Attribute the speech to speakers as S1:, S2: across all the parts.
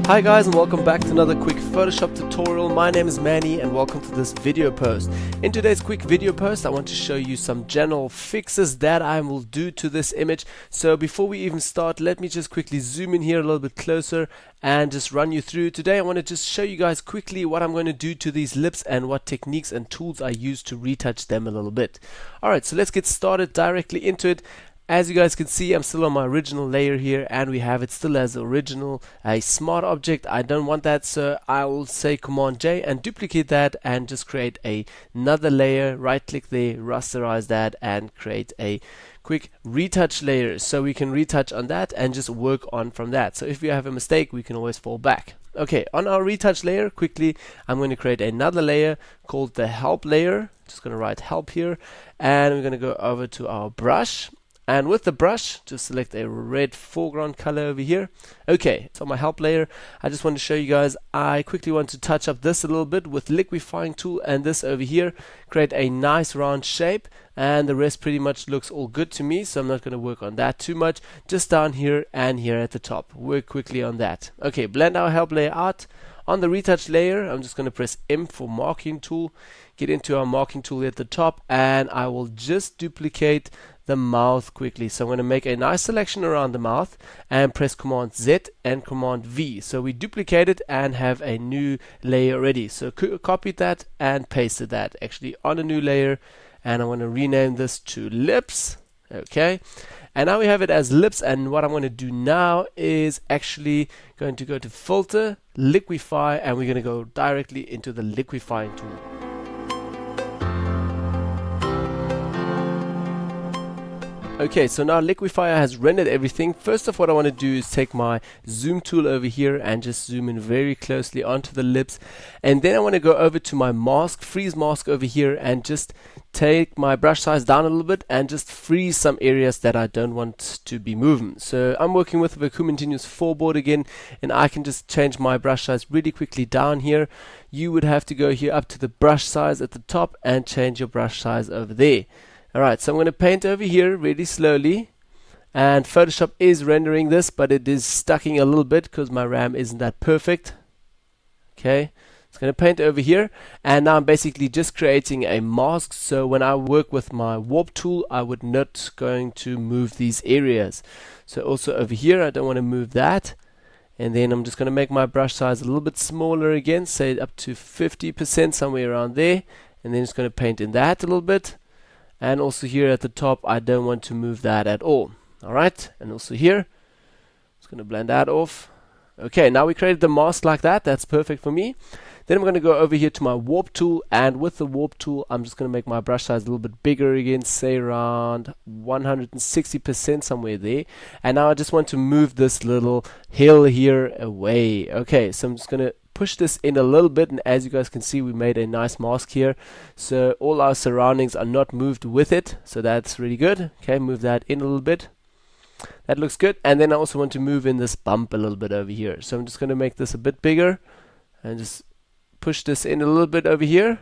S1: Hi guys, and welcome back to another quick Photoshop tutorial. My name is Manny and welcome to this video post. In today's quick video post I want to show you some general fixes that I will do to this image. So before we even start, let me just quickly zoom in here a little bit closer and just run you through. Today I want to just show you guys quickly what I'm going to do to these lips and what techniques and tools I use to retouch them a little bit. Alright, so let's get started directly into it. As you guys can see, I'm still on my original layer here and we have it still as original, a smart object. I don't want that, so I will say Command J and duplicate that and just create another layer, right click there, rasterize that and create a quick retouch layer so we can retouch on that and just work on from that. So if we have a mistake, we can always fall back. Okay, on our retouch layer, quickly I'm going to create another layer called the help layer. Just going to write help here and we're going to go over to our brush. And with the brush, just select a red foreground color over here. Okay, so my help layer, I just want to show you guys, I quickly want to touch up this a little bit with liquefying tool and this over here, create a nice round shape, and the rest pretty much looks all good to me, so I'm not going to work on that too much. Just down here and here at the top, work quickly on that. Okay, blend our help layer out. On the retouch layer, I'm just going to press M for marking tool, get into our marking tool at the top, and I will just duplicate the mouth quickly. So I'm going to make a nice selection around the mouth and press Command Z and Command V. So we duplicate it and have a new layer ready. So copied that and pasted that actually on a new layer, and I want to rename this to lips. Okay, and now we have it as lips, and what I'm going to do now is actually going to go to filter, liquefy, and we're going to go directly into the liquefying tool. Okay, so now Liquefier has rendered everything. First off, what I want to do is take my zoom tool over here and just zoom in very closely onto the lips, and then I want to go over to my mask, freeze mask over here, and just take my brush size down a little bit and just freeze some areas that I don't want to be moving. So I'm working with the Continuous 4 board again, and I can just change my brush size really quickly down here. You would have to go here up to the brush size at the top and change your brush size over there. Alright, so I'm going to paint over here really slowly, and Photoshop is rendering this, but it is stucking a little bit because my RAM isn't that perfect. Okay, it's going to paint over here, and now I'm basically just creating a mask, so when I work with my warp tool I would not going to move these areas. So also over here I don't want to move that, and then I'm just going to make my brush size a little bit smaller again, say up to 50%, somewhere around there, and then just going to paint in that a little bit. And also here at the top I don't want to move that at all. Alright, and also here just going to blend that off. Okay, now we created the mask like that. That's perfect for me. Then I'm going to go over here to my warp tool, and with the warp tool I'm just going to make my brush size a little bit bigger again, say around 160%, somewhere there. And now I just want to move this little hill here away. Okay, so I'm just going to push this in a little bit, and as you guys can see we made a nice mask here, so all our surroundings are not moved with it, so that's really good. Okay, move that in a little bit, that looks good. And then I also want to move in this bump a little bit over here, so I'm just going to make this a bit bigger and just push this in a little bit over here,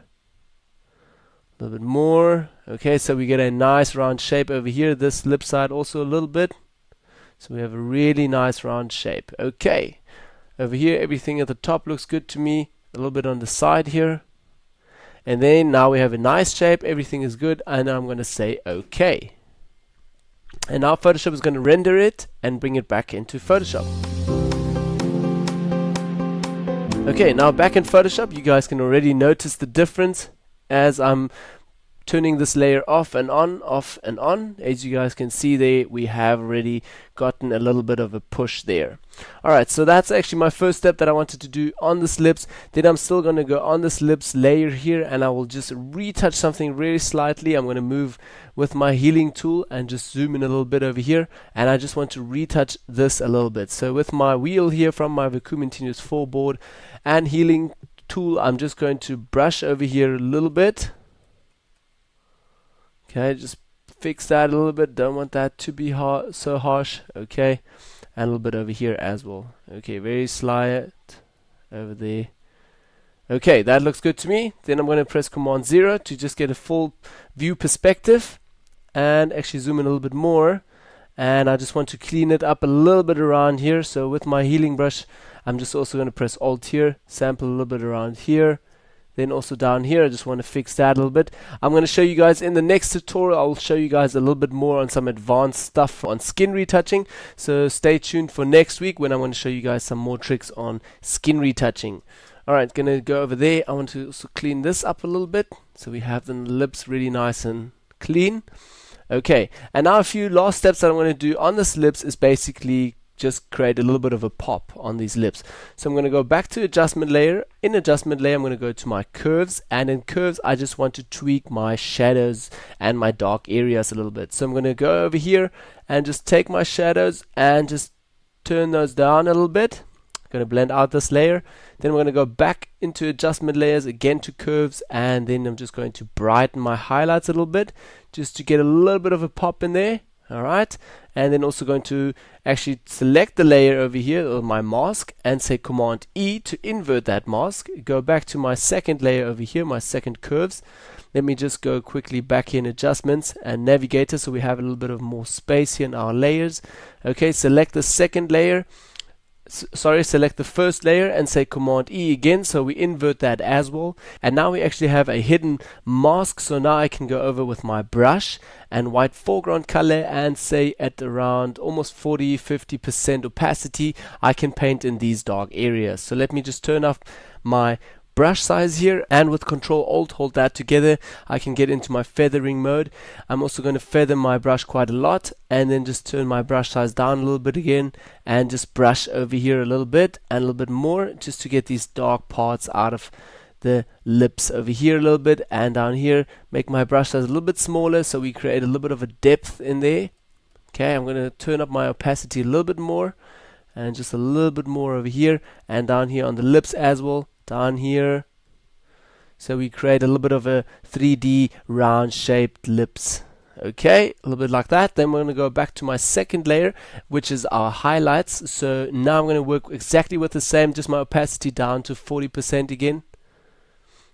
S1: a little bit more. Okay, so we get a nice round shape over here, this lip side also a little bit, so we have a really nice round shape. Okay, over here everything at the top looks good to me, a little bit on the side here, and then now we have a nice shape, everything is good, and I'm going to say OK. And now Photoshop is going to render it and bring it back into Photoshop. Okay, now back in Photoshop you guys can already notice the difference as I'm turning this layer off and on, off and on. As you guys can see there, we have already gotten a little bit of a push there. Alright, so that's actually my first step that I wanted to do on this lips. Then I'm still going to go on this lips layer here, and I will just retouch something really slightly. I'm going to move with my healing tool and just zoom in a little bit over here, and I just want to retouch this a little bit. So with my wheel here from my Continuous 4 board and healing tool, I'm just going to brush over here a little bit. Okay, just fix that a little bit, don't want that to be so harsh. Okay, and a little bit over here as well. Okay, very slight over there. Okay, that looks good to me. Then I'm going to press Command 0 to just get a full view perspective and actually zoom in a little bit more, and I just want to clean it up a little bit around here. So with my healing brush I'm just also going to press Alt here, sample a little bit around here. Then also down here, I just want to fix that a little bit. I'm going to show you guys in the next tutorial, I'll show you guys a little bit more on some advanced stuff on skin retouching. So stay tuned for next week when I'm going to show you guys some more tricks on skin retouching. Alright, going to go over there. I want to also clean this up a little bit, so we have the lips really nice and clean. Okay, and now a few last steps that I'm going to do on this lips is basically just create a little bit of a pop on these lips. So I'm going to go back to adjustment layer. In adjustment layer, I'm going to go to my curves, and in curves I just want to tweak my shadows and my dark areas a little bit. So I'm going to go over here and just take my shadows and just turn those down a little bit. Going to blend out this layer. Then we're going to go back into adjustment layers again to curves, and then I'm just going to brighten my highlights a little bit just to get a little bit of a pop in there. Alright, and then also going to actually select the layer over here, or my mask, and say Command E to invert that mask. Go back to my second layer over here, my second curves. Let me just go quickly back here in adjustments and navigator, so we have a little bit of more space here in our layers. Okay, select the second layer. Select the first layer and say Command E again, so we invert that as well. And now we actually have a hidden mask, so now I can go over with my brush and white foreground color and say at around almost 40-50% opacity I can paint in these dark areas. So let me just turn up my brush size here, and with Control Alt hold that together, I can get into my feathering mode. I'm also going to feather my brush quite a lot, and then just turn my brush size down a little bit again and just brush over here a little bit and a little bit more, just to get these dark parts out of the lips over here a little bit, and down here make my brush size a little bit smaller so we create a little bit of a depth in there. Okay, I'm going to turn up my opacity a little bit more, and just a little bit more over here and down here on the lips as well, down here, so we create a little bit of a 3D round shaped lips. Okay, a little bit like that. Then we're going to go back to my second layer, which is our highlights. So now I'm going to work exactly with the same, just my opacity down to 40% again.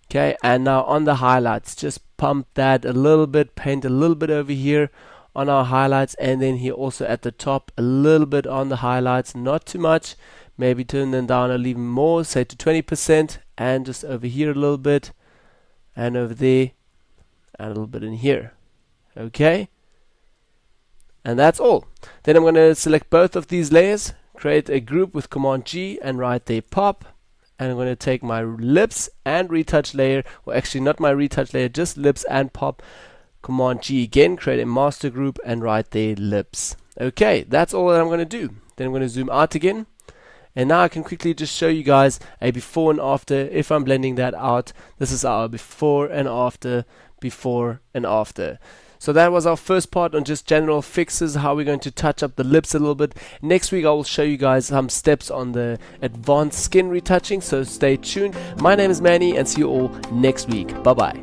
S1: Okay, and now on the highlights, just pump that a little bit, paint a little bit over here on our highlights, and then here also at the top a little bit on the highlights, not too much. Maybe turn them down a little more, say to 20%, and just over here a little bit, and over there, and a little bit in here. Okay, and that's all. Then I'm going to select both of these layers, create a group with Command G, and right there pop. And I'm going to take my lips and retouch layer, or actually not my retouch layer, just lips and pop. Command G again, create a master group, and right there lips. Okay, that's all that I'm going to do. Then I'm going to zoom out again. And now I can quickly just show you guys a before and after. If I'm blending that out, this is our before and after, before and after. So that was our first part on just general fixes, how we're going to touch up the lips a little bit. Next week I will show you guys some steps on the advanced skin retouching, so stay tuned. My name is Manny, and see you all next week. Bye bye.